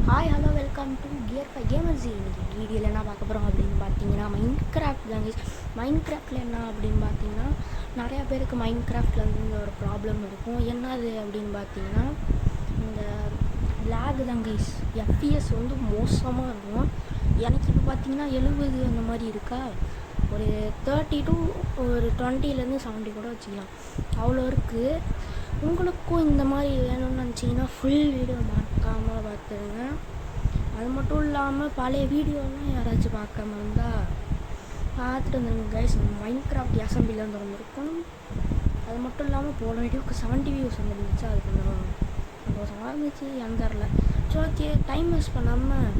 Hi hello welcome to gear fi gamers. இன்றைக்கி வீடியோவில் என்ன பார்க்க போகிறோம் அப்படின்னு பார்த்தீங்கன்னா மைண்ட் கிராஃப்ட் தாங்க. மைண்ட் கிராஃப்டில் என்ன அப்படின்னு பார்த்தீங்கன்னா நிறையா பேருக்கு மைண்ட் கிராஃப்டில் வந்து இந்த ஒரு ப்ராப்ளம் இருக்கும். என்னது அப்படின்னு பார்த்தீங்கன்னா இந்த லேக் தாங்க. எஃப்பிஎஸ் வந்து மோசமாக இருக்கும். எனக்கு இப்போ பார்த்தீங்கன்னா 70 அந்த மாதிரி இருக்கா, ஒரு 30 to ஒரு 20லேருந்து 70 கூட வச்சுக்கலாம், அவ்வளோ இருக்குது. உங்களுக்கும் இந்த மாதிரி வேணும்னு நினச்சிங்கன்னா ஃபுல் வீடியோ மறக்காமல் பார்த்துருங்க. அது மட்டும் இல்லாமல் பழைய வீடியோலாம் யாராச்சும் பார்க்காம இருந்தால் பார்த்துட்டு வந்துடுங்க கைஸ். மைண்ட் கிராஃப்ட் அசம்பிளிலேருந்து வந்துருக்கும். அது மட்டும் இல்லாமல் போன வீடியோவுக்கு 70 வியூஸ் வந்துருந்துச்சு. அது கொஞ்சம் சந்தோஷமாக இருந்துச்சு, ஏன் தெரில. ஸோ ஓகே, டைம் வேஸ்ட் பண்ணாமல்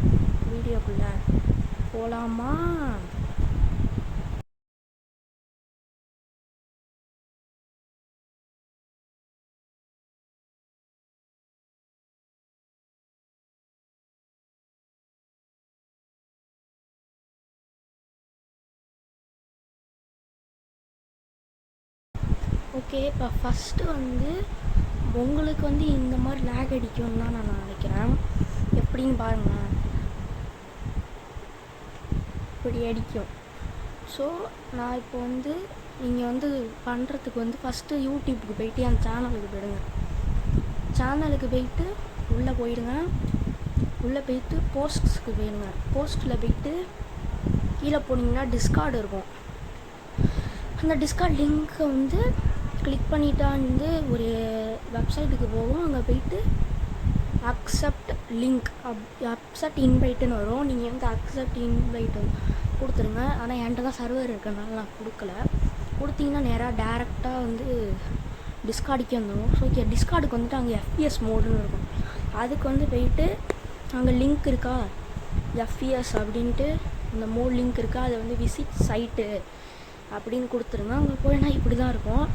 வீடியோக்குள்ளே போகலாமா? ஓகே, இப்போ ஃபஸ்ட்டு வந்து உங்களுக்கு வந்து இந்த மாதிரி லேக் அடிக்கும்னு தான் நான் நினைக்கிறேன். எப்படின்னு பாருங்கள், இப்படி அடிக்கும். ஸோ நான் இப்போ வந்து நீங்கள் வந்து பண்ணுறதுக்கு வந்து ஃபஸ்ட்டு யூடியூப்புக்கு போயிட்டு என் சேனலுக்கு போயிடுங்க. சேனலுக்கு போயிட்டு உள்ளே போயிடுங்க. உள்ளே போயிட்டு போஸ்ட்ஸ்க்கு போயிடுங்க. போஸ்ட்டில் போயிட்டு கீழே போனீங்கன்னா டிஸ்கார்டு இருக்கும். அந்த டிஸ்கார்ட் லிங்க்கை வந்து கிளிக் பண்ணிட்டா வந்து ஒரு வெப்சைட்டுக்கு போகும். அங்கே போயிட்டு அக்செப்ட் லிங்க் அக்செப்ட் இன்வைட்டுன்னு வரும். நீங்கள் வந்து அக்செப்ட் இன்வைட்டு கொடுத்துருங்க. ஆனால் என்கிட்ட தான் சர்வர் இருக்கிறதுனால நான் கொடுக்கல. கொடுத்தீங்கன்னா நேராக டேரெக்டாக வந்து டிஸ்கார்டுக்கே வந்துடும். ஸோ ஓகே, டிஸ்கார்டுக்கு வந்துட்டு அங்கே எஃப்பிஎஸ் மோடுன்னு இருக்கும். அதுக்கு வந்து போயிட்டு அங்கே லிங்க் இருக்கா, எஃப்பிஎஸ் அப்படின்ட்டு அந்த மோட் லிங்க் இருக்கா, அதை வந்து விசிட் சைட்டு அப்படின்னு கொடுத்துருங்க. அங்கே போயினா இப்படி தான் இருக்கும்.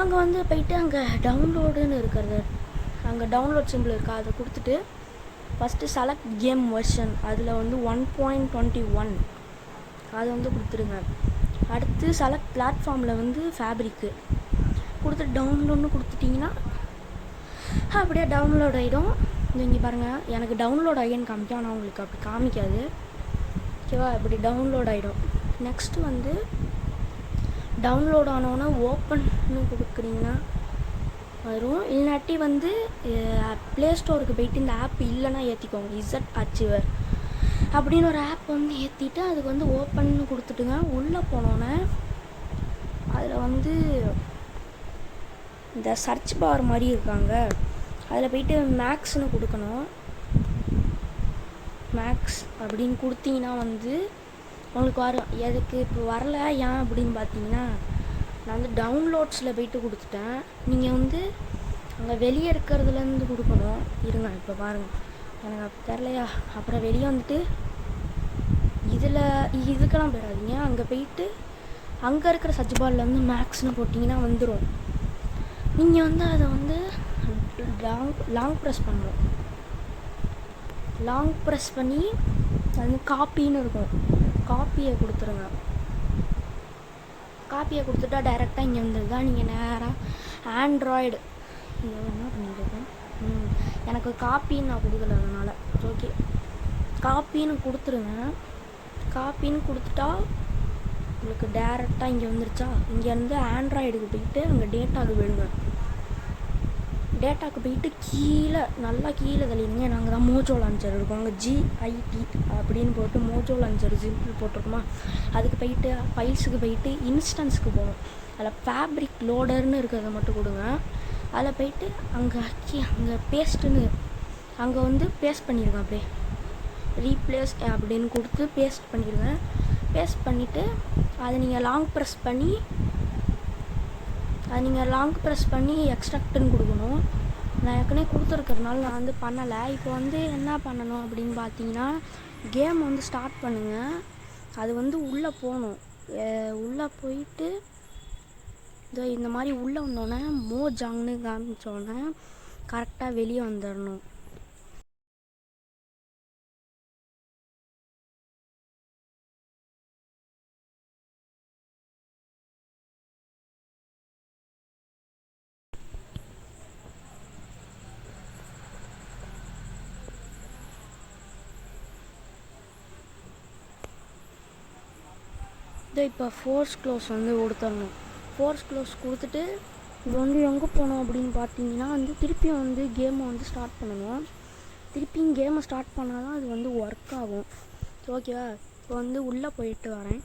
அங்கே வந்து போயிட்டு அங்கே டவுன்லோடுன்னு இருக்கிறது, அங்கே டவுன்லோட் சிம்பிள் இருக்கா, அதை கொடுத்துட்டு ஃபஸ்ட்டு செலக்ட் கேம் வெர்ஷன், அதில் வந்து 1.21 அதை வந்து கொடுத்துருங்க. அடுத்து செலக்ட் பிளாட்ஃபார்மில் வந்து ஃபேப்ரிக்கு கொடுத்துட்டு டவுன்லோட்னு கொடுத்துட்டிங்கன்னா அப்படியே டவுன்லோட் ஆகிடும். இங்கே பாருங்கள், எனக்கு டவுன்லோட் ஆகின்னு காமிக்கும், ஆனால் உங்களுக்கு அப்படி காமிக்காது. ஓகேவா, இப்படி டவுன்லோட் ஆகிடும். நெக்ஸ்ட்டு வந்து டவுன்லோட் ஆனோன்னா ஓப்பன்னு கொடுக்குறீங்கன்னா வரும். இல்லாட்டி வந்து ப்ளே ஸ்டோருக்கு போயிட்டு இந்த ஆப் இல்லைன்னா ஏற்றிக்கோங்க. இசட் அச்சீவர் அப்படின்னு ஒரு ஆப் வந்து ஏற்றிட்டு அதுக்கு வந்து ஓப்பன்னு கொடுத்துட்டுங்க. உள்ளே போனோன்னே அதில் வந்து இந்த சர்ச் பார் மாதிரி இருக்காங்க, அதில் போயிட்டு மேக்ஸ்னு கொடுக்கணும். மேக்ஸ் அப்படின்னு கொடுத்தீங்கன்னா வந்து உங்களுக்கு வரும். எதுக்கு இப்போ வரல ஏன் அப்படின்னு பார்த்தீங்கன்னா, நான் வந்து டவுன்லோட்ஸில் போயிட்டு கொடுத்துட்டேன். நீங்கள் வந்து அங்கே வெளியே இருக்கிறதுலேருந்து கொடுக்கணும். இருங்க இப்போ பாருங்கள், எனக்கு அப்போ தெரிலையா. அப்புறம் வெளியே வந்துட்டு இதில் இதுக்கெல்லாம் போயிடாதீங்க. அங்கே போயிட்டு அங்கே இருக்கிற சர்ச் பார்லேருந்து மேக்ஸ்னு போட்டிங்கன்னா வந்துடும். நீங்கள் வந்து அதை வந்து லாங் ப்ரெஸ் பண்ணணும். லாங் ப்ரெஸ் பண்ணி அது வந்து காப்பின்னு இருக்கும், காப்பியை கொடுத்துருங்க. காப்பியை கொடுத்துட்டா டைரெக்டாக இங்கே வந்துடுதா. நீங்கள் நேராக ஆண்ட்ராய்டு என்ன பண்ணியிருக்கேன், எனக்கு காப்பின்னு நான் கொடுக்கல, அதனால் ஓகே காப்பின்னு கொடுத்துருங்க. காப்பின்னு கொடுத்துட்டா உங்களுக்கு டேரெக்டாக இங்கே வந்துருச்சா. இங்கேருந்து ஆண்ட்ராய்டுக்கு போயிட்டு அங்கே டேட்டாவுக்கு போயிடுங்க. டேட்டாவுக்கு போயிட்டு கீழே நல்லா கீழே தள்ளிடுங்க. நாங்கள் தான் மோஜோ லான்ச்சர் இருக்கும், அங்கே GIT அப்படின்னு போட்டு மோஜோ லான்ச்சர் சிம்பிள் போட்டிருக்குமா, அதுக்கு போயிட்டு ஃபைல்ஸுக்கு போயிட்டு இன்ஸ்டன்ஸுக்கு போகணும். அதில் ஃபேப்ரிக் லோடர்னு இருக்கிறத மட்டும் கொடுங்க. அதில் போயிட்டு அங்கே பேஸ்ட்டுன்னு அங்கே வந்து பேஸ்ட் பண்ணிடுங்க. அப்படியே ரீப்ளேஸ் அப்படின்னு கொடுத்து பேஸ்ட் பண்ணிடுங்க. பேஸ்ட் பண்ணிவிட்டு அதை நீங்கள் லாங் ப்ரெஸ் பண்ணி எக்ஸ்ட்ராக்ட்டுன்னு கொடுக்கணும். நான் ஏற்கனவே கொடுத்துருக்கறதுனால நான் வந்து பண்ணலை. இப்போ வந்து என்ன பண்ணணும் அப்படின்னு பார்த்தீங்கன்னா, கேம் வந்து ஸ்டார்ட் பண்ணுங்கள். அது வந்து உள்ளே போகணும். உள்ளே போயிட்டு இந்த மாதிரி உள்ளே வந்தோடனே மோஜாங்னு காமிச்சோடனே கரெக்டாக வெளியே வந்துடணும். இப்போ ஃபோர்ஸ் க்ளோஸ் வந்து கொடுத்துடணும். ஃபோர்ஸ் க்ளோஸ் கொடுத்துட்டு இது வந்து எங்கே போகணும் அப்படின்னு பார்த்தீங்கன்னா வந்து திருப்பியும் வந்து கேமை வந்து ஸ்டார்ட் பண்ணணும். திருப்பியும் கேமை ஸ்டார்ட் பண்ணால் தான் அது வந்து ஒர்க் ஆகும். ஓகேவா? இப்போ வந்து உள்ளே போயிட்டு வரேன்.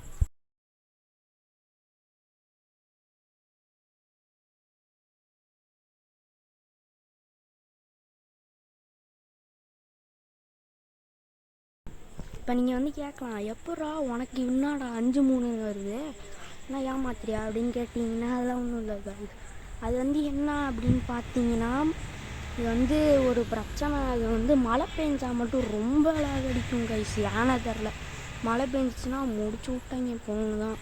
இப்போ நீங்கள் வந்து கேட்கலாம், எப்பட்றா உனக்கு என்னடா 5-3 வருது, நான் ஏமாத்துறியா அப்படின்னு கேட்டிங்கன்னா அதெல்லாம் ஒன்றும் இல்லை guys. அது வந்து என்ன அப்படின்னு பார்த்தீங்கன்னா, இது வந்து ஒரு பிரச்சனை. அது வந்து மழை பெஞ்சால் மட்டும் ரொம்ப லாக் அடிக்கும் கைஸ். ஏன்னா தெரில, மழை பெஞ்சிச்சுன்னா முடிச்சு விட்டாங்க போங்க தான்.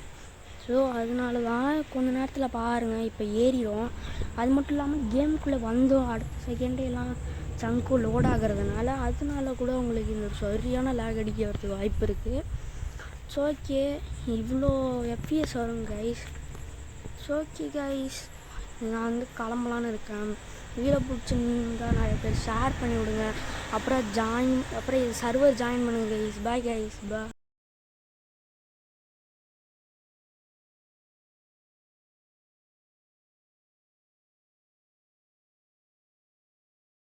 ஸோ அதனால தான் கொஞ்ச நேரத்தில் பாருங்கள் இப்போ ஏறிடும். அது மட்டும் இல்லாமல் கேமுக்குள்ளே வந்தோம் அடுத்த செகண்டே எல்லாம் சங்கு லோட் ஆகிறதுனால அதனால கூட உங்களுக்கு இந்த சரியான லேக் அடிக்கிறதுக்கு வாய்ப்பு இருக்குது. ஸோ ஓகே, இவ்வளோ எஃப்பிஎஸ் வரும் கைஸ். ஸோ ஓகே கைஸ், நான் வந்து கிளம்பலான்னு இருக்கேன். வீடியோ பிடிச்சிருந்தா நிறைய பேர் ஷேர் பண்ணி விடுங்க. அப்புறம் சர்வர் ஜாயின் பண்ணுங்கள் கைஸ். பாய் கைஸ், பாய்.